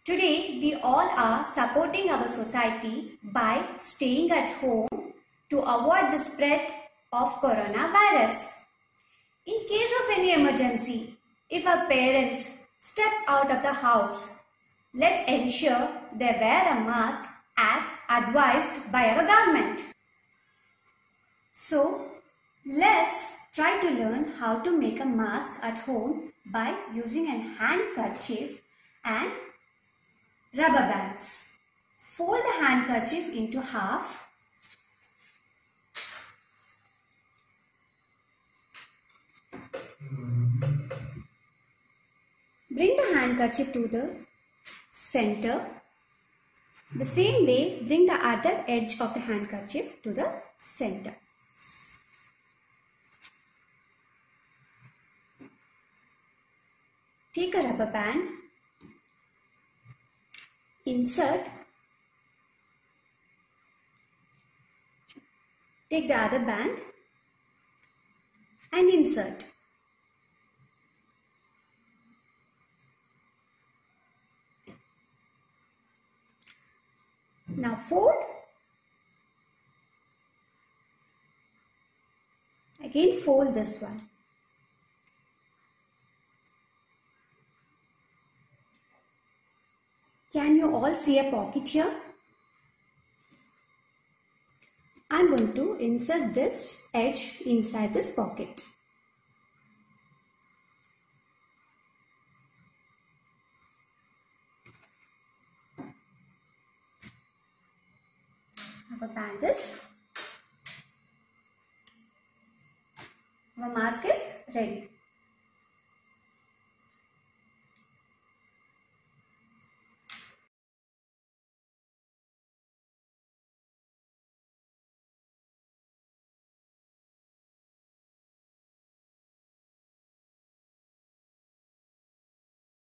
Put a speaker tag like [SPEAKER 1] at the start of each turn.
[SPEAKER 1] Today, we all are supporting our society by staying at home to avoid the spread of coronavirus. In case of any emergency, if our parents step out of the house, let's ensure they wear a mask as advised by our government. So, let's try to learn how to make a mask at home by using a handkerchief and rubber bands. Fold the handkerchief into half. Bring the handkerchief to the center. The same way, bring the other edge of the handkerchief to the center. Take a rubber band. Insert. Take the other band and insert. Now fold. Again fold this one. Can you all see a pocket here? I am going to insert this edge inside this pocket. Our band is, our mask is ready.